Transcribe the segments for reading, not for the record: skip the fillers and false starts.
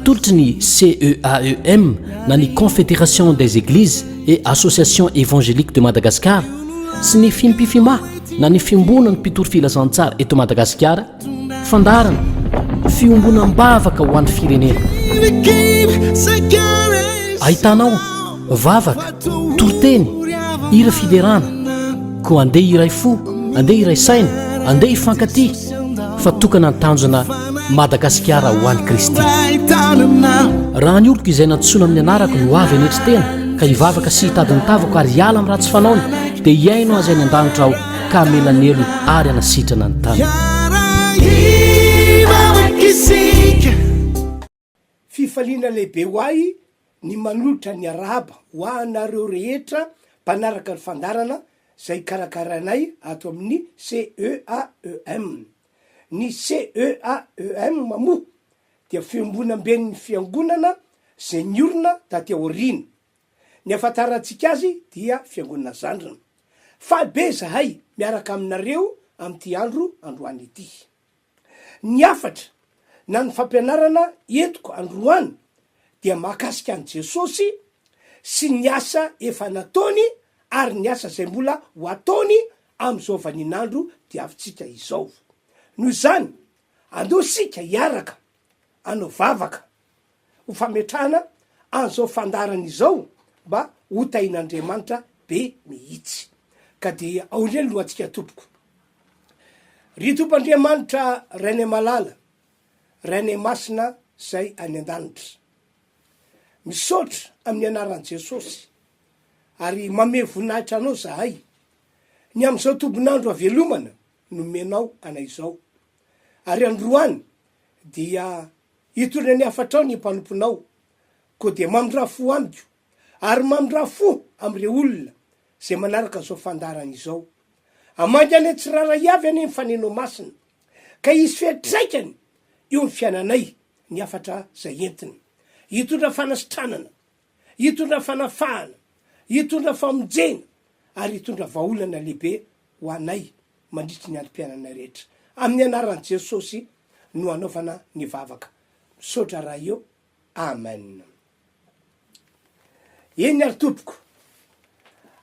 atolotry ny CEAEM na ny Confédération des Églises et Association Évangélique de Madagascar sy ny fimpifima na ny fiombona ny mpitoro filazantsara eto Madagasikara fandarana fiombonam-bavaka ho an'ny firenena. Ahitanao vavaka, toroteny, hira fiderana, koa andeha iray fo, andeha iray saina, andeha ifankaty fa tokana ny tanjona Madagasikara ho an'i Kristy. Raha ny oloko izay natsoina amin'ny anarako no avy anetry tena ka hivavaka sy hitady ny tavako ary hiala amin'ny ratsy fanaony dia hiaino azy any an-danitra aho ka amelanelo ary anasitrana ny tany. Fifaliana lehibe ho ahy ny manolotra ny arahaba ho anareo rehetra mpanaraka ny fandarana izay karakaranay ato amin'ny CEAEM. Ny CEAEM moa dia fiombonam-ben'ny fiangonana izay niorina taty aoriana. Ny afantarantsika azy dia fiangonana Zandrina. Fa be zahay miaraka aminareo amin'ity androany ity. Ny afatra na ny fampianarana entiko androany dia mahakasika an' Jesosy sy ny asa efa nataony ary ny asa izay mbola ho ataony amin'izao vaninandro diavintsika izao. Noho izany andao sika hiaraka anao vavaka ho fametrahana an'izao fandarana izao mba ho tain'Andriamanitra be mihitsy. Ka dia aoriany lohantsika tompoko. Ry Tompoandriamanitra Rainay Malala, Rainay Masina izay any an-danitra, misaotra amin'ny anaran'i Jesosy ary mame voninahitra anao zahay ny amin'izao tombonandro avelomana nomenao anay izao. Ary androany dia hitondra ny afatrao ny mpanomponao koa dia mamindra-fo amiko ary mamindra-fo amin'ireo olona izay manaraka izao fandarana izao. Amangy any tsirara iavy any mifanenao masina ka isy fiatraikany eo ny fiainanay ny afatra izay entiny. Hitondra fanasitranana, hitondra fanafahana, hitondra famonjena ary hitondra vahaolana lehibe ho anay mandritry ny androm-piainana rehetra. Amin'ny anaran'i Jesosy no anaovana ny vavaka. Misaotra raha eo. Amen. Eny ary tompoko,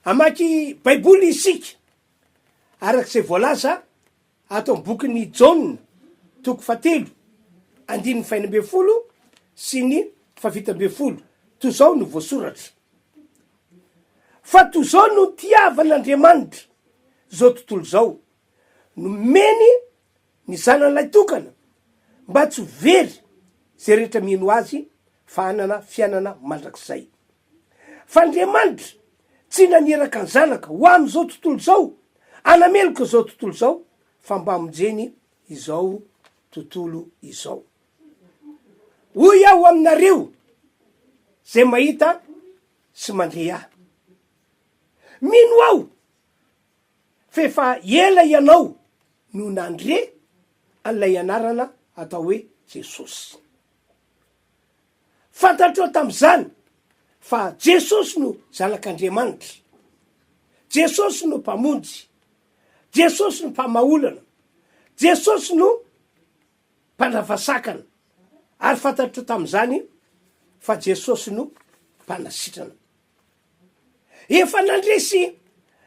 amaky baiboly isika arak'izay voalaza ato amin'ny bokin'ny Jaona toko 7:1-20 sy ny 7:20 toy izao no voasoratra. Fa toy izao no tiavan'Andriamanitra zao tontolo zao, nomeny ny zanan'ilay tokana mba tsy ho very zay rehetra mino azy fa hanana fiainana mandrakizay. Fa Andriamanitra tsy naniraka ny zanaka ho amin'izao tontolo zao, anameloko izao tontolo zao, fa mba hamonjeny izao tontolo izao. Hoy aho aminareo zay mahita sy mandre ahy, mino aho fa efa ela ianao no nandre an'ilay anarana atao hoe Jesosy. Fantatrao tamin'izany fa Jesosy no zanak'Andriamanitra, Jesosy no mpamonjy, Jesosy no mpamaolana, Jesosy no mpanavasakana, ary fantatrao tamin'izany fa Jesosy no mpanasitrana. Efa nandresy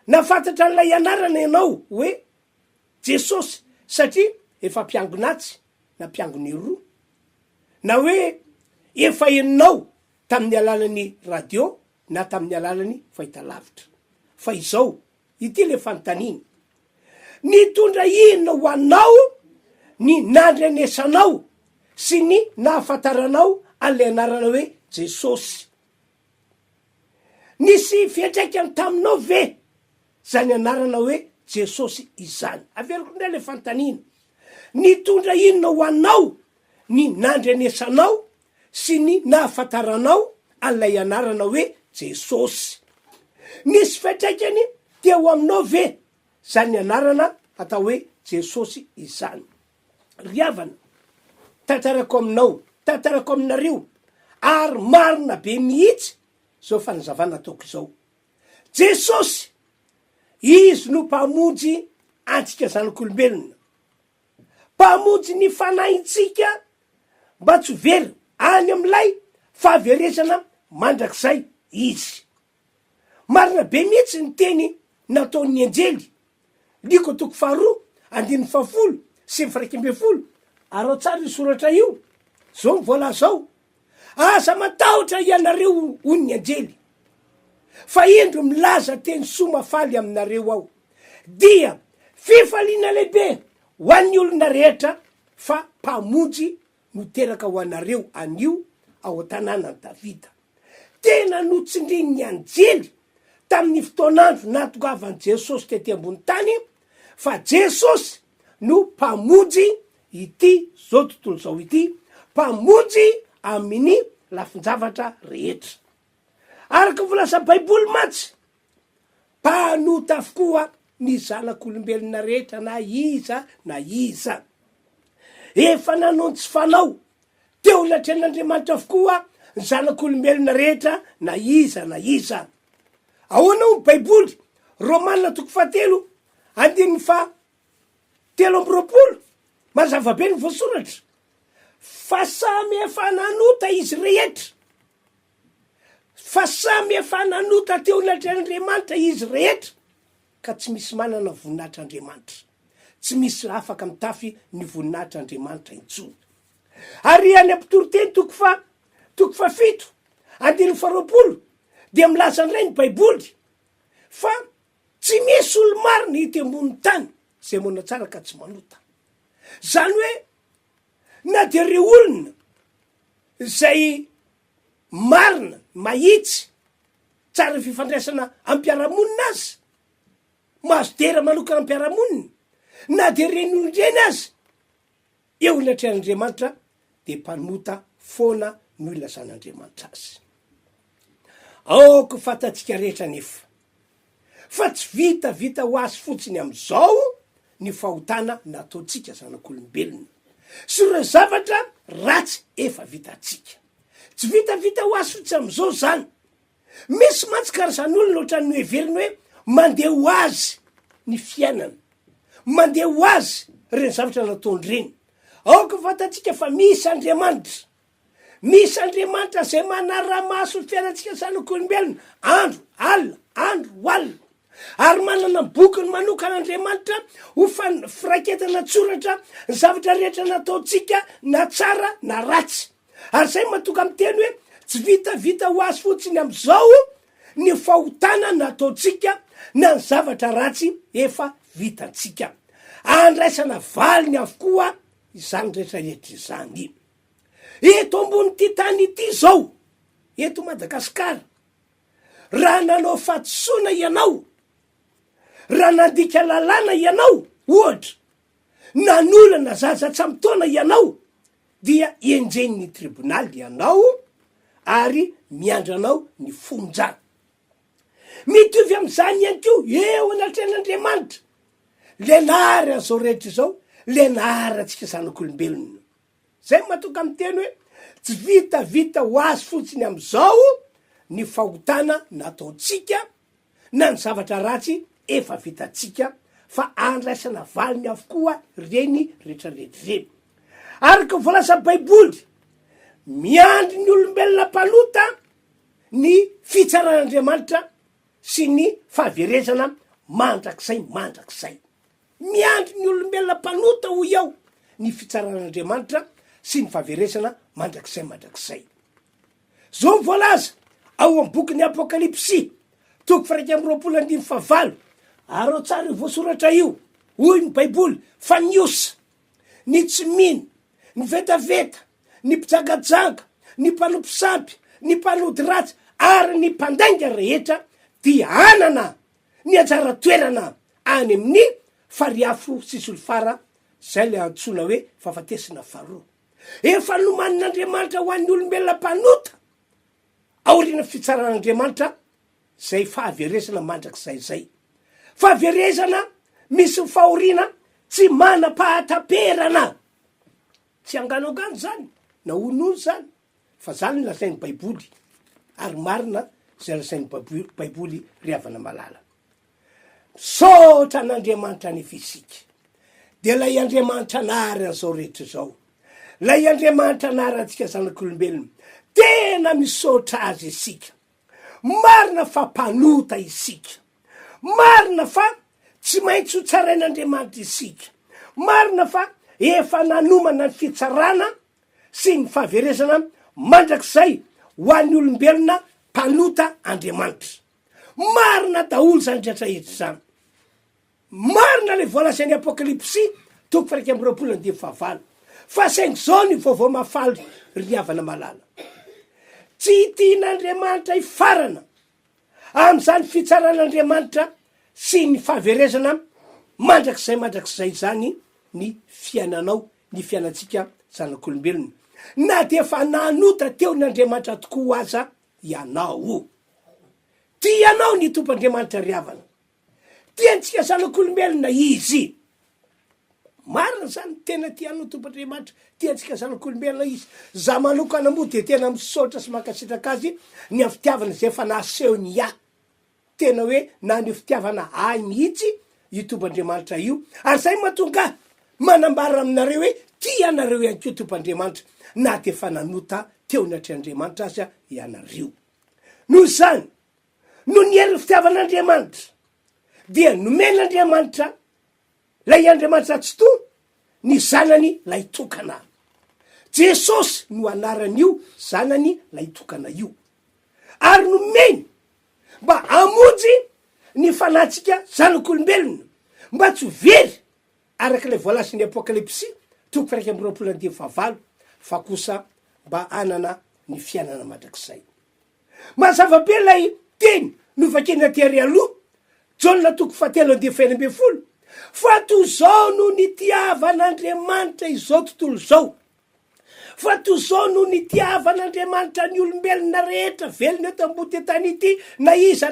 nafantatra an'ilay anarana ianao hoe Jesosy satria efa mpiangonatsy na mpiangony roa, na hoe efa eninao tamin'ny alalan'ny radio na tamin'ny alalan'ny fahitalavitra. Fa izao ity le fanontaniana, nitondra inona ho anao ny nandrenesanao sy ny nahafantaranao an'ilay anarana hoe Jesosy? Nisy fiantraikany taminao ve zany anarana hoe Jesosy izany? Averiko indray le fanontaniana, nitondra inona ho anao ny nandrenesanao sy ny nahafantaranao an'ilay anarana hoe Jesosy? Nisy fiantraikany teo aminao ve zany anarana atao hoe Jesosy izany? Ry havana, tantarako aminao, tantarako aminareo, ary marina be mihitsy zao fanazavana ataoko izao. Jesosy, izy no mpamonjy antsika zanak'olombelona, mpamonjy ny fanahintsika mba tsy very any am'lay fahaveresana mandrakizay izy. Marina be mihitsy ny teny nataon'ny anjely liko toko faharoa andiny fahafolo sy mifiraikimbe folo ary ao tsara isoratra io zao mivola zao: asa matahotra ianareo ony anjely fa indro milaza teny somafaly aminareo ao, dia fifaliana lehibe ho an'ny olona rehetra fa mpamonjy no teraka ho anareo anio ao an-tanànany Davida. Tena notsindrin'ny anjely tamin'ny fotoanandro natongavany Jesosy tety ambony tany, fa Jesosy no mpamonjy ity zao tontolo zao ity, mpamonjy amin'ny lafinjavatra rehetra. Araka volaza baiboly matsy, mpanota avokoa ny zanak'olombelona rehetra na iza na iza. Efa nanao tsy fanao teo latren'Andriamanitra avokoa ny zanak'olombelona rehetra na iza na iza. Ahoana ho baiboly Romanina toko fahatelo andininy telo amby roapolo mazava be ny voasoratra fa samy efa nanota izy rehetra, fa samy efa nanota teo latren'Andriamanitra izy rehetra, ka tsy misy manana voninahitr'Andriamanitra, tsy misy afaka mitafy ny voninahitr'Andriamanitra intsony. Ary any ampitoroteny toko fafito andiny faharoapolo dia milaza an'ilay ny baiboly fa tsy misy olo marina hita ambony tany zay mona tsara ka tsy manota. Zany hoe na de reo olona zay marina mahitsy tsara fifandraisana ampiaramonina azy, mahazo dera manokana ampiaramonina, na de reny olondreny azy, eo latren'Andriamanitra de mpanota foana no ilazan'Andriamanitra azy. Aoko fatatsika rehetra nefa fa tsy vita ho azy fotsiny am'izao ny fahotana nataotsika zanak'olombelona sy ireo zavatra ratsy efa vitatsika. Tsy vita ho azy fotsiny am'izao zany. Misy matsikara zany olona ohatra ny heveriny hoe mandeha ho azy ny fiainana, mandeha ho azy reny zavatra nataony reny. Aoko fatatsika fa misy Andriamanitra, misy Andriamanitra zay manara-maso ny fiainatsika zanak'olombelona andro alina, andro alina, ary manana bokiny manokana Andriamanitra ho firaketana tsoratra ny zavatra rehetra nataotsika na tsara na ratsy. Ary zay matoka am'teny hoe tsy vita ho azy fotsiny am'izao ny fahotana nataotsika na ny zavatra ratsy efa vitatsika. Andraisana valiny avokoa izany rehetrarehetra izany. Eto ambony ty tany ity zao, eto Madagasikara, raha nanao fahatosoana ianao, raha nandika lalàna ianao, ohatra nanolana zaza tsamtaona ianao, dia enjen'ny tribonaly ianao ary miandranao ny fonjana. Mitovy am'izany ihany ko eo anatren'Andriamanitra le nahary azao rehetra izao, le nahary atsika zanak'olombelona. Zay matoka am'teny hoe tsy vita ho azy fotsiny am'izao ny fahotana nataotsika na ny zavatra ratsy efa vitatsika, fa andraisana valiny avokoa reny rehetrarehetra reny. Araka volaza baiboly, miandry ny olombelona mpanota ny fitsaran'Andriamanitra sy ny fahaverezana mandrakizay. Miandry ny olombelona mpanota ho iao ny fitsaran'Andriamanitra sy ny fahaverezana mandrakizay. Zao voalaza ao am bokin'ny Apokalipsy toko faraika amby roapolo andimy fahavalo, ary ao tsara voasoratra io, hoy ny baiboly fa niosa, ny tsy mino, ny vetaveta, ny mpijagajaga, ny mpanompisampy, ny mpanody ratsy ary ny mpandainga rehetra dia anana ny anjara toerana any amin'ny fariafo sy solofara, zay le antsoina hoe fahafatesana faharoa. Efa nomanin'Andriamanitra ho an'ny olombelona mpanota aoriana fitsaran'Andriamanitra zay fahaverezana mandrakizay. Fahaverezana misy fahoriana tsy manam-pahataperana, tsy anganogano zany na onono zany, fa zany ny lazain'ny baiboly, ary marina zay lazain'ny baiboly ry havana malala. Saotra n'Andriamanitra ny fisika, de lay Andriamanitra nahary an'izao rehetra zao, lay Andriamanitra anarantsika zanak'olombelona tena misaotra azy isika, marina fa mpanota isika, marina fa tsy maintsy ho tsarain'Andriamanitra isika, marina fa efa nanomana ny fitsarana sy ny fahaverezana mandrakizay ho an'ny olombelona mpanota Andriamanitra. Marina daholo zany rehetrarehetra zany. Marina le voalazain'ny Apokalipsy 1:29 fa saingy zao ny vaovao mafaly ry havana malala. Tsy tian'Andriamanitra hifarana am'izany fitsaran'Andriamanitra sy ny fahaverezana mandrakizay zany ny fiainanao, ny fiainatsika zanak'olombelona. Na de efa nanota teo n'Andriamanitra tokoa aza ianao. Tianao ny tomp'Andriamanitra ry havana. Tiantsika zanak'olombelona izy. Marina zany tena tianao tomp'Andriamanitra, tiantsika zanak'olombelona izy. Za manokana moa de tena misaotra sy mankasitraka azy ny fitiavana zay efa naseho ny tena hoe na ny fitiavana mihitsy io tomp'Andriamanitra io. Ary zay mahatonga manambara aminareo hoe tianareo ihany koa tomp'Andriamanitra, na de efa nanota teo natreandriamanitra azy ianareo. Noho zany, no ny hery fitiavan'Andriamanitra dia nomen'Andriamanitra lay Andriamanitra tsy to ny zanany lay tokana. Jesosy no anaran'io zanany lay tokana io. Ary nomeny mba amonjy ny fanatsika zanak'olombelona, mba tsy very arak'ilay voalasin'ny Apokalipsy 1:29 fa kosa mba anana ny fiainana mandrakizay. Mazava-be lay teny novakena tery aloha Jaona 3:20 fa toy zao no nitiavan'Andriamanitra izao tontolo zao, fa toy zao no nitiavan'Andriamanitra ny olombelona rehetra velona eto ambony tany ity na iza,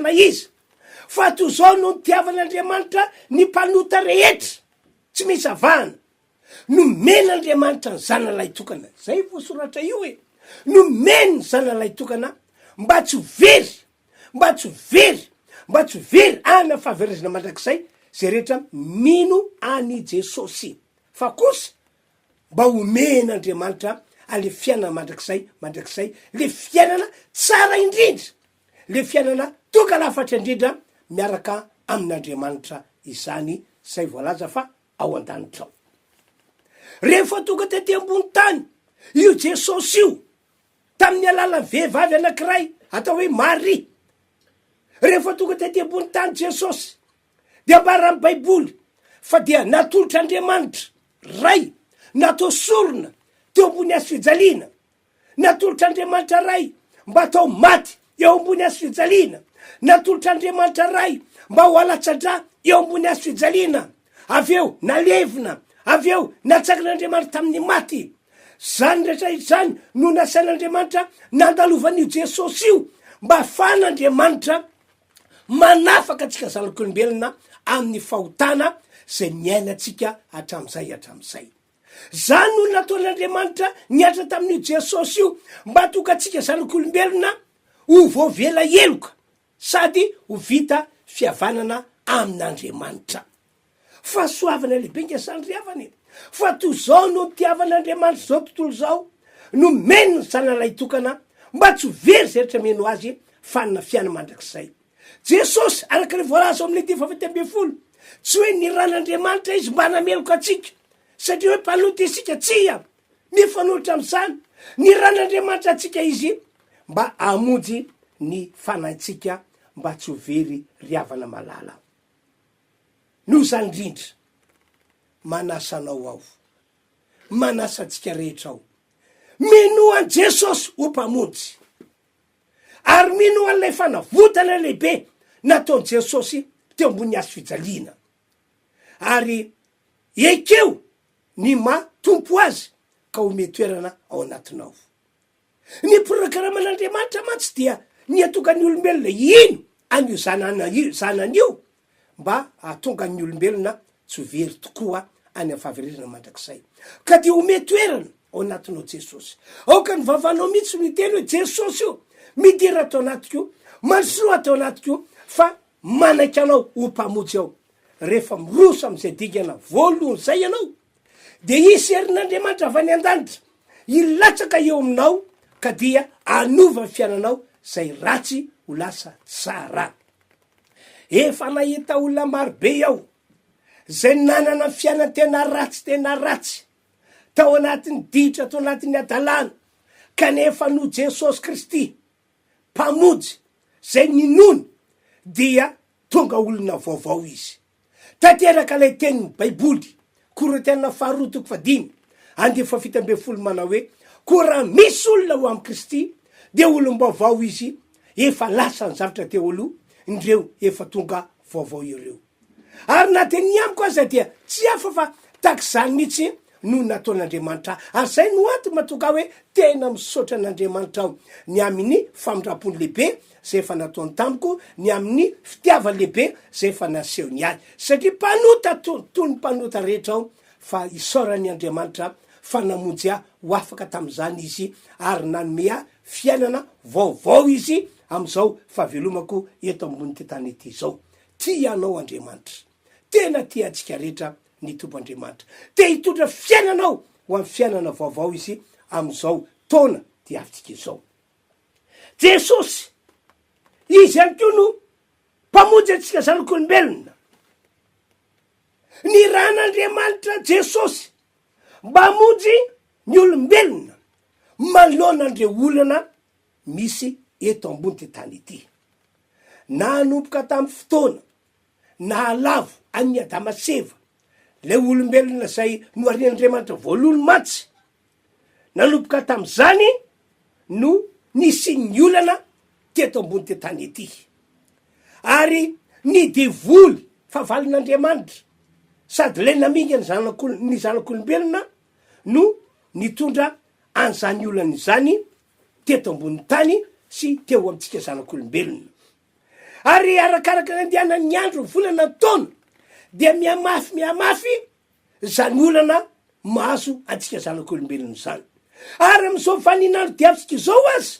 fa toy zao no nitiavan'Andriamanitra ny mpanota rehetra tsy misy avahana. Nomen'Andriamanitra ny zanalay tokana, zay voasoratra io hoe nomeny ny zanalay tokana mba tsy very ana fahaverezana mandrakizay zay rehetra mino any Jesosy, fa kosa mba omen'Andriamanitra ale fiainana mandrakizay, le fiainana tsara indrindra, le fiainana toka lafatra indrindra miaraka amin'Andriamanitra izany, zay voalaza fa ao an-danitra ao. Rehefa tonga tety ambony tany io Jesosy io tamin'ny alalan'ny vehivavy anankiray atao hoe Maria, rehefa tonga tety ambony tany Jesosy de ambara amin'ny Baiboly fa dia natolotr'Andriamanitra ray natao sorona teo ambony hazo fijaliana, natolotr'Andriamanitra ray mba atao maty eo ambony hazo fijaliana, natolotr'Andriamanitra ray mba ho alatsadra eo ambony hazo fijaliana, avy eo nalevina, avy eo natsakin'Andriamanitra tamin'ny maty. Zany rehetra zany no nasain'Andriamanitra nandalovan'io Jesosy io mba ahafahan'Andriamanitra manafaka atsika zanak'olombelona amin'ny fahotana zay miainatsika hatramizay. Zany no nataon'Andriamanitra niatra tamin'io Jesosy io mba tonga atsika zanak'olombelona ho voavela eloka sady ho vita fihavanana amin'Andriamanitra. Fahasoavana lehibe ngasany ry havany. Fa toy zao no nitiavan'Andriamanitra zao tontolo zao, nomeny ny zanalay tokana mba tsy very zay rehetra meno azy fanina fiaina mandrakizay. Jesosy arak'ilay voalaza amin'ny 10:20 tsy hoe niran'Andriamanitra izy mba nameloka atsika satria hoe mpanota isika, tsia mifanohitra am'izany. Niran'Andriamanitra atsika izy mba amonjy ny fanahintsika mba tsy ho very ry havana malala. Noho zany indrindra manasa anao ao, manasa atsika rehetra ao, minoan Jesosy ho mpamonjy, ary minoan'ilay fanavotana lehibe nataon Jesosy teo ambony hazo fijaliana, ary ekeo ny matompo azy ka ome toerana ao anatinao. Ny prograraman'Andriamanitra mantsy dia ny atongany olombelona ino an'io zanan'io mba atonga ny olombelona tsy very tokoa any fahaverezana mandrakizay, ka dia ome toerana ao anatinao Jesosy. Aoka ny vavanao mihitsy miteny hoe Jesosy io midira atao anatiko, masoa atao anatiko, fa manaiky anao ho mpamonjy ao. Rehefa miroso am'izay dingana voalohany zay ianao, de isy herin'Andriamanitra avy any an-danitra ilatsaka eo aminao ka dia anova fiainanao zay ratsy ho lasa tsara. Efa nahita olona marobe aho zay nanana fiaina tena ratsy tao anatin'ny ditra tao anatin'ny adalàna kanefa no Jesosy Kristy mpamonjy zay ninony dia tonga olona vaovao izy. Tanteraka ilay tenin'ny baiboly Korintiana 4:5 manao hoe koa raha misy olona ho amin'ny Kristy de olom-baovao izy, efa lasa ny zavatra teo aloha, indreo efa tonga vaovao ireo. Ary na teny amiko aza dia tsy hafa fa tak'izany mihitsy no nataon'Andriamanitra. Ary zay no antony mahatonga hoe tena misaotra an'Andriamanitra aho ny amin'ny famindram-pony lehibe zay efa nataony tamiko, ny amin'ny fitiavany lehibe zay efa nasehony azy. Satria mpanota toy ny mpanota rehetra aho fa isaorany Andriamanitra fa namonjy aho ho afaka tam'izany izy ary nanome fiainana vaovao izy am'izao fahavelomako eto ambony ty tany ity zao. Tia anao Andriamanitra, tena tia antsika rehetra ny Tompo Andriamanitra. Te hitondra fiainanao ho amin'ny fiainana vaovao izy am'izao taona ty avitsika izao. Jesosy, izy ihany koa no mpamonjy antsika zanak'olombelona. Ny ran'Andriamanitra Jesosy mba hamonjy ny olombelona manoloana andreo olana misy eto ambony ty tany ity. Nanomboka tamin'ny fotoana nahalavo an'ny Adama seva, le olombelona zay noarian'Andriamanitra voalohany matsy. Nanomboka tam'izany no nisy ny olana teto ambony ty tany ity. Ary ny devoly favalin'Andriamanitra sady le namingany ny zanak'olombelona no nitondra an'izany olana izany teto ambony tany sy teo amintsika zanak'olombelona. Ary arakaraka ny andehanan'ny andro volana taona dia miamafy zany olana mahazo antsika zanak'olombelona zany. Ary am'izao faninandro diavitsika izao azy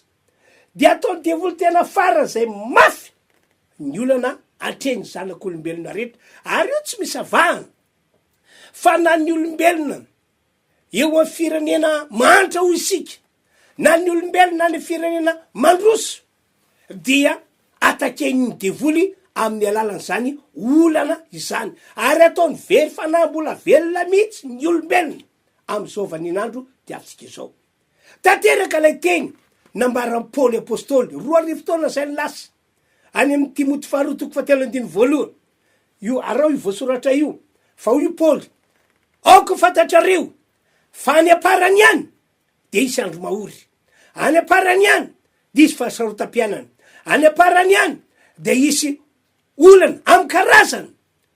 dia ataony devoly tena fara zay mafy ny olana atreny zanak'olombelona rehetra. Ary io tsy misy avahana fa na ny olombelona eo amin'ny firenena mahantra ho isika, na ny olombelona ny firenena mandroso, dia atakeny devoly amin'ny alalan'izany olana izany. Ary ataony very fanambola velona mihitsy ny olombelona am'izao vaninandro diavitsika izao. Tanteraka ilay teny nambaran'i Paoly apôstôly 2 taona zay ny lasa any amin'ny Timoty 2:7 io arao io voasoratra io fa io Paoly, aoko fantatrareo fa any aparany any de isy andro mahory, any aparany any de isy fahasarotam-piainana, any aparany any de isy olana amin'ny karazany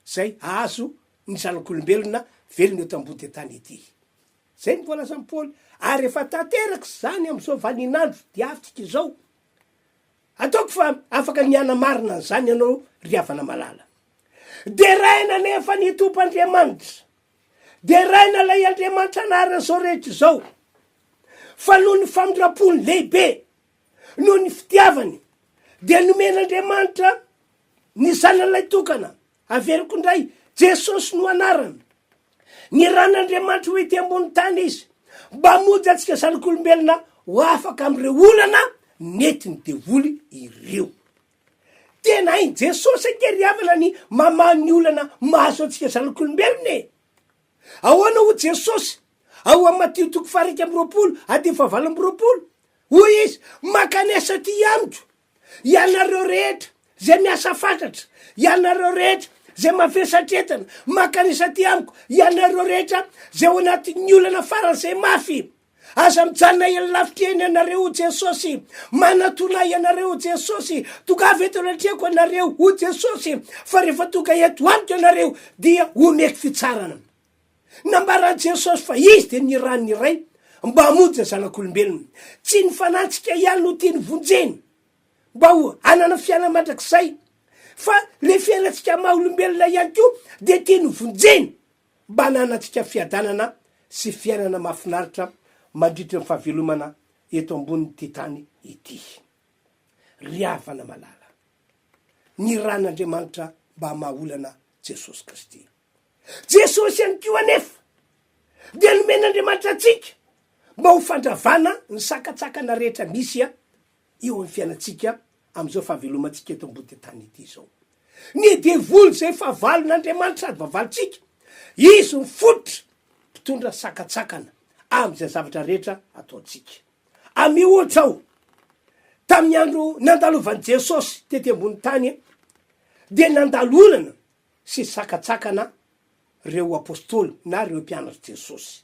zay azo ny zanak'olombelona velona eto ambony ty tany ity. Zay ny voalaza amin'ny Paoly. Ary efa tanteraka zany am'izao vaninandro diavitsika izao. Ataoko fa afaka niana marina zany ianao ry havana malala. De raina nefa ny Tompo Andriamanitra, de raina lay Andriamanitra anarany zao rehetra zao, fa noho ny famindram-pony lehibe, noho ny fitiavany, de nomen'Andriamanitra ny zanan'ilay tokana averiko indray Jesosy no anarany. Ny ran'Andriamanitra ho ety ambony tany izy mba hamonjy antsika zanak'olombelona ho afaka am'ireo olana netiny devoly ireo. Tena iny Jesosy akery havana ny mamany olana mahazo antsika zanak'olombelona e. Ahoana ho Jesosy? Ao amin'ny Matio 5:20 hoy izy, makanesa ty amiko ianareo rehetra zay miasa fantatra, ianareo rehetra zay mavesatretana, makanesa ty amiko ianareo rehetra zay ao anatin'ny olana farany zay mafy. Aza mijanona ela lavitra eny ianareo Jesosy, manatona ianareo Jesosy, tongava eto anatreko ianareo o Jesosy, fa rehefa tonga eto amiko ianareo dia omeko fitsarana. Nambaran'i Jesosy fa izy de ny ranony iray mba hamonjy zanak'olombelona. Tsy ny fanatsika ihany no tiany vonjeny mba ho anana fiaina mandrakizay, fa le fiainatsika maha olombelona ihany koa de tiany vonjeny mba hananatsika fiadanana sy fiainana mahafinaritra mandritra ny fahavelomana eto ambony ty tany ity. Ry havana malala, ny ran'Andriamanitra mba mahaolana Jesosy Kristy. Jesosy ihany koa anefa de nomen'Andriamanitra atsika mba ho fandravana ny sakatsakana rehetra misy a io amin'ny fiainatsika am'izao fahavelomantsika eto ambony ty tany ity zao. Ny devoly zay fahavalon'Andriamanitra sady vavalintsika, izy ny fototra mpitondra sakatsakana am'izay zavatra rehetra ataotsika. Amy ohatra ao, tamin'ny andro nandalovan'i Jesosy tety ambony tany, de nandalolana sy sakatsakana reo apôstôly na reo mpianatry Jesosy.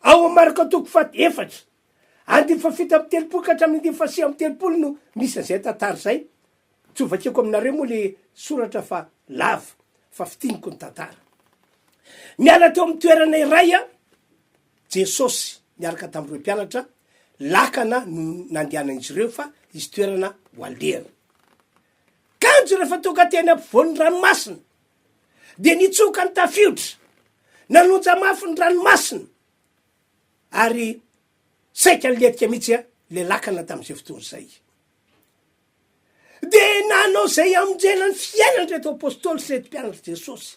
Ao amin'ny marika toko 4 andiny fafito amby telopolo ka hatramin'ny andiny fahasivy amby telopolo no misy an'izay tantara zay. Tsy ho vakeko aminareo moa le soratra fa lava fa fitiniko ny tantara. Miala teo amin'ny toerana iray a, Jesosy miaraka tamin'ireo mpianatra, lakana no nandehanan'izy ireo fa izy toerana ho alehana. Kanjo rehefa tonga teny ampovoan'ny ranomasina, de nitsoka ny tafiotra, nanonja mafy ny ranomasina, ary saika letika mihitsy a le lakana tamin'izay fotoana zay. De nanao zay amonjena ny fiainany reto apôstôly sy reto mpianatry Jesosy,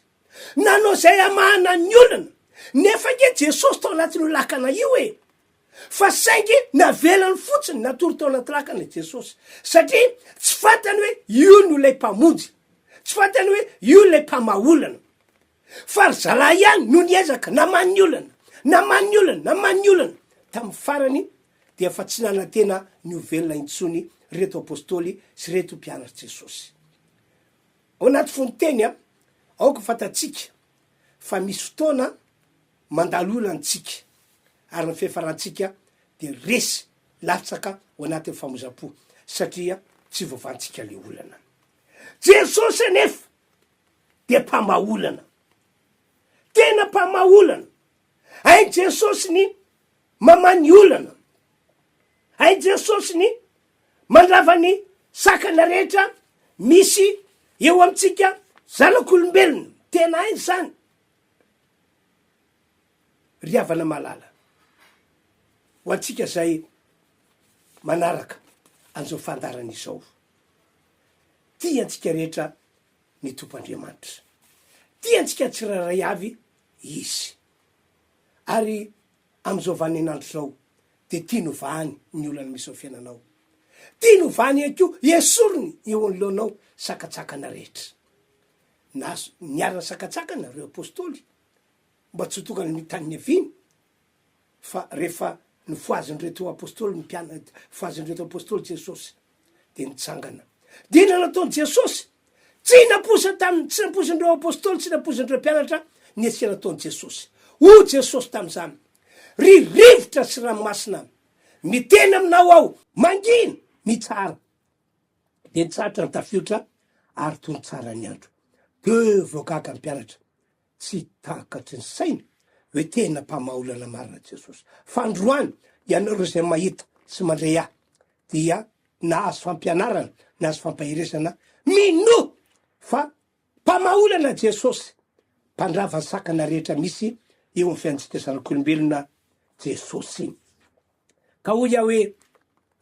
nanao zay amahana ny olona, nefa ke Jesosy tao anatin'io lakana io e, fa saingy navelany fotsiny natory tao anaty lakana Jesosy, satria tsy fantany hoe io no lay mpamonjy, tsy fantany hoe io lay mpamaolana, fa ry zalahy ihany no niezaka namany olana, namany olana, namany olana. Tamin'ny farany dia efa tsy nanantena ny ovelona intsony reto apôstôly sy reto mpianatry Jesosy. Ao anaty fonteny a, aoka fantatsika fa misy fotoana mandalo olantsika, ary ny fihefarantsika de resy latsaka ao anatin'ny famozapo, satria tsy voavantsika le olana. Jesosy anefa de mpamaolana, tena mpamaolana. Ai Jesosy ny mamany olana, ai Jesosy ny mandrava ny sakana rehetra misy eo amitsika zanak'olombelona, tena ai zany. Riavana malala ho antsika zay manaraka an'izao fandarana izao, tia antsika rehetra ny tompandriamanitra, tia antsika tsiraray avy izy, ary am'izao vaninandro zao de tia novahany ny olana misy ao fiainanao, tia novahany akio esorony eo anoloanao sakatsakana rehetra. Na niarana sakatsakana reo apôstôly mba tsy tokany mitany aviny, fa rehefa nifoazin'reto apôstôly foazin'reto apôstôly Jesosy de nitsangana. Dina nataony Jesosy tsy naposin'ireo apôstôly, tsy naposin'ireo mpianatra ny asiana nataony Jesosy. O Jesosy tam'izany, ririvotra sy ranomasina miteny aminao ao, mangina mitsara, de nitsaratra ny tafiotra ary toy ny tsara ny andro. Teo voagaga ny mpianatra, tsy takatry ny saina hoe tena mpamaolana marina Jesosy. Fandroany ianareo zay mahita sy mandray ahy dia nahazo fampianarana, nahazo fampahiresana, mino fa mpamaolana Jesosy, mpandrava sakana rehetra misy eo amin'ny fiaintsika zanak'olombelona Jesosy. Ka hoy aho hoe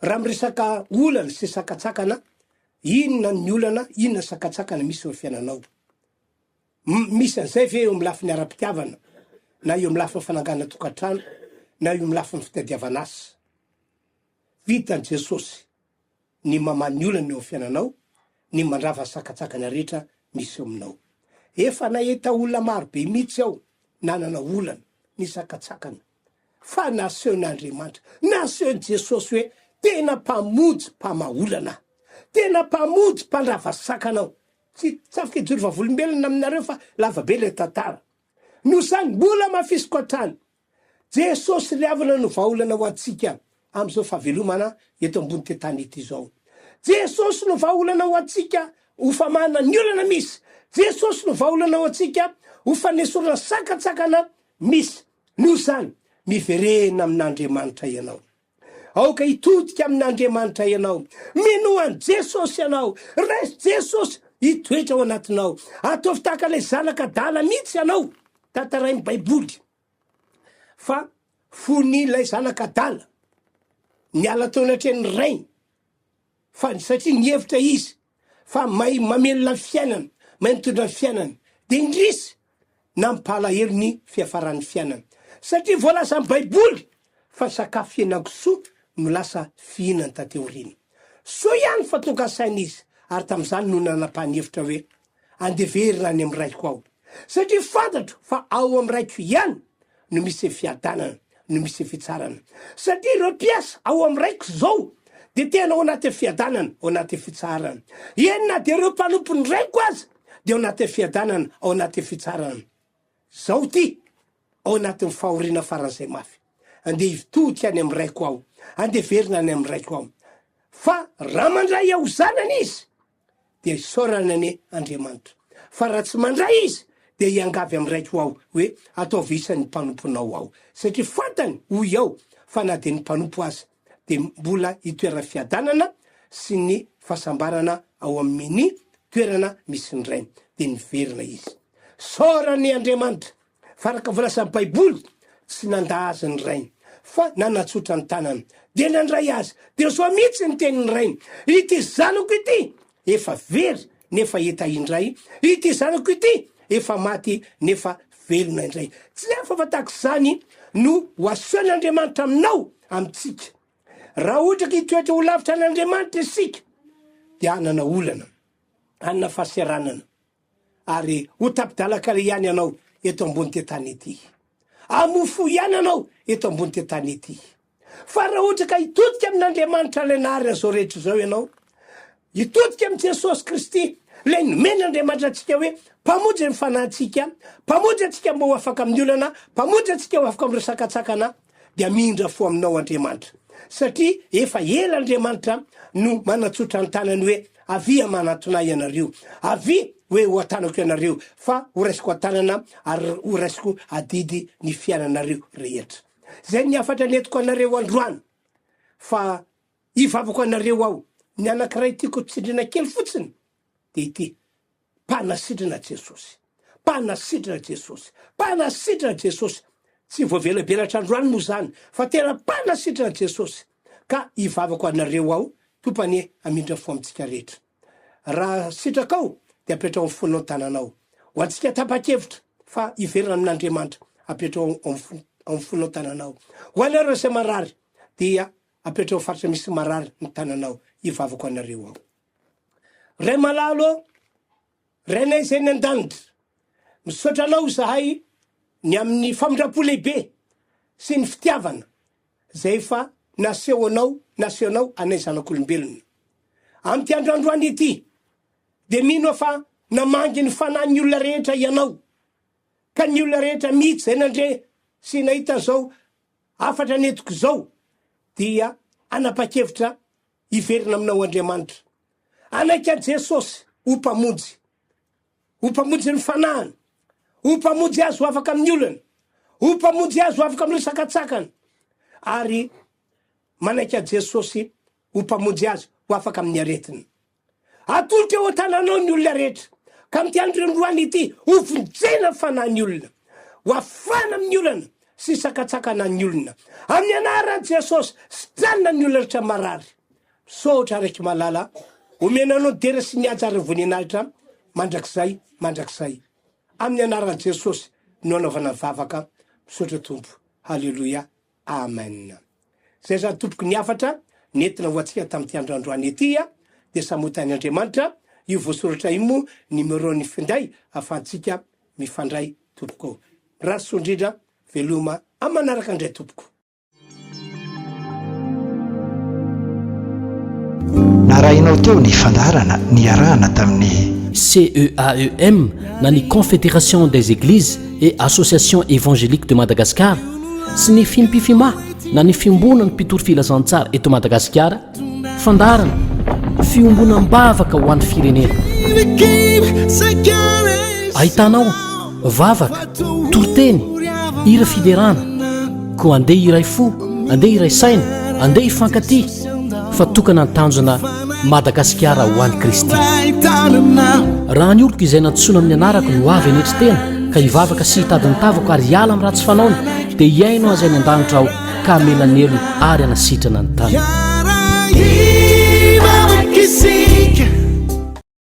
raha miresaka olana sy sakatsakana, inona ny olana, inona sakatsakana misy eo fiainanao? Misy an'izay ve eo amin'ny lafiny ara-pitiavana, na eo amin'ny lafiny fanangana tokantrano, na eo amin'ny lafiny fitadiavana asa? Vitany Jesosy ny mamany olana eo fiainanao, ny mandrava sakatsakana rehetra misy eo aminao. Efa nahita olona marobe mihitsy aho nanana olana ny sakatsakana, fa nasehon'Andriamanitra, nasehon'i Jesosy hoe tena mpamonjy mpamaolana, tena mpamonjy mpandrava sakanao. Tsy afaka hijory vavolombelona aminareo fa lavabe le tantara. No zany mbola mafisiko hatrany, Jesosy riavana no vahaolana ho antsika am'izao fahavelomana eto ambony tentany ity zao. Jesosy no vahaolana ho antsika ho famana ny olana misy. Jesosy no vahaolana ho antsika ho fanesorana sakatsakana misy. No zany miverena amin'Andriamanitra ianao, aoka hitodika amin'Andriamanitra ianao, minoany Jesosy ianao, resy Jesosy hitoetra ao anatinao. Ataovy tahaka ilay zanaka dala mihitsy ianao, tantarain'ny baiboly fa fony ilay zanaka dala niala tao anatrehan'ny rainy, fa satria nihevitra izy fa mamelona fiainana, mahay mitondra ny fiainana, de indrisy nampalahelo ny fiafaran'ny fiainana. Satria voalaza amin'ny baiboly fa sakafo fihenankosoa no lasa fihinany tateorina. So ihany fa tonga saina izy, ary tam'izany no nanam-panevitra hoe andeverina any amin'ny raiko ao. Satria fantatro fa ao amin'ny raiko ihany no misy fiadanana, no misy fitsarana. Satria ireo mpiasa ao amin'ny raiko zao de tena ao anaty fiadanana, ao anaty fitsarana. Enina de ireo mpanompon'ny raiko azy de ao anaty fiadanana, ao anaty fitsarana. Zao ty ao anatin'ny fahoriana faran'izay mafy. Andeha ivitodika any amin'ny raiko ao, andeverina any amin'ny raiko ao. Fa raha mandray ao zanany izy de isaorana ny Andriamanitra. Fa raha tsy mandray izy de iangavy amin'ny raiko ao hoe ataovy isan'ny mpanomponao ao. Satria fantany hoy ao fa na de ny mpanompo azy de mbola itoerana fiadanana sy ny fahasambarana ao amin'ny toerana misy ny rainy de niverina izy. Saorany Andriamanitra faraka volasan'ny Baiboly tsy nandahazy ny rainy fa nanatsotra ny tanany de nandray azy de soa mihitsy ny tenin'ny rainy. Ity zanako ity efa very nefa eta indray, ity zanako ity efa maty nefa velona indray. Tsy efa fatak'izany no ho asehoan'Andriamanitra aminao amintsika. Raha ohatra ka hitoetra ho lavitra an'Andriamanitra isika de anana olana, anana fahaseranana, ary ho tapidalaka le ihany ianao eto ambony tetany ety. Amofo ihany anao eto ambony tetany ety. Fa raha ohatra ka hitodika amin'Andriamanitra le nahary zao rehetra zao ianao, hitodika amin'i Jesosy Kristy le nomeny Andriamanitra antsika hoe mpamonjy ny fanahintsika, mpamonjy antsika mba ho afaka amin'ny olana, mpamonjy antsika ho afaka amin'ny resakatsakana, de amindra fo aminao Andriamanitra. Satria efa ela Andriamanitra no manatsotra ny tanany hoe avia manatonay ianareo, avia hoe ho atanako ianareo, fa ho raisiko atanana ary ho raisiko adidy ny fiainanareo rehetra. Zay ny afatra netiko anareo androany, fa ivavako anareo ao. Ny anankiray tiako tsidrina kely fotsiny de ity: mpanasitrana Jesosy, mpanasitrana Jesosy, mpanasitrana Jesosy. Tsy voavelabelatra androany moa zany, fa tena mpanasitrana Jesosy. Ka ivavako anareo ao, topany amindra fo amintsika rehetra. Raha sitrakao de apetrao amin'ny fonao tananao. Ho antsika tapa-kevitra fa iverina amin'Andriamanitra, apetrao amin'ny fonao tananao. Ho anareo se marary dia apetrao faritra misy marary ny tananao. Ivavako anareo ao. Ray malalo, rainay zay ny an-danitra, misaotra anao zahay ny amin'ny famindrapo lehibe sy ny fitiavana zay fa nasehonao anay zanak'olombelona. Amty androandroany ety de mino fa namangy ny fanahy olona rehetra ianao, ka ny olona rehetra mihitsy zay nandre sy nahita zao afatra netiko zao dia anapa-kevitra iverina aminao Andriamanitra. Anaika Jesosy ho mpamonjy ny fanahiny, ho mpamonjy azy ho afaka amin'ny olana, ho mpamonjy azy ho afaka amin'ny resakatsakana, ary manaika Jesosy ho mpamonjy azy ho afaka amin'ny aretina. Atolotra eo an-tananao ny olona rehetra, ka amty androandroany ity ho vonjena fanahiny olona, ho afana amin'ny olana sy sakatsakana ny olona. Amin'ny anaran'i Jesosy sitrana ny olona rehetra marary. Sotra raiky malala, omenanao dera sy ny ajary voninahitra mandrakizay. Amin'ny anaran'i Jesosy no anaovana vavaka, misaotra Tompo. Halleluia. Amen. Zay zany tompoko ny afatra nentina ho antsika tamin'ity androandroany ety de samotany Andriamanitra io voasoratra io moa numéro-ny finday ahafahantsika mifandray tompoko. Raso indrindra veloma amanaraka andray tompoko. Narahinao teo ny fandarana niarahana tamin'ny CEAEM na ny Confédération des Églises et Associations Évangéliques de Madagascar sy ny fimpifima na ny fiombona ny mpitoro filazantsara eto Madagasikara, fandarana fiombonam-bavaka ho an'ny firenena. Ahitanao vavaka, toroteny, hira fiderana, koa andeha iray fo, andeha iray saina, andeha ifankaty, fa tokana ny tanjona Madagasikara ho an'ny Kristy. Raha ny oloko izay nantsona amin'ny anarako no avy anetry tena ka hivavaka sy hitadiny tavako ary hiala amin'ny ratsy fanaony dia hiainao azay ny an-danitra aho ka melanelo ary anasitrana ny tany.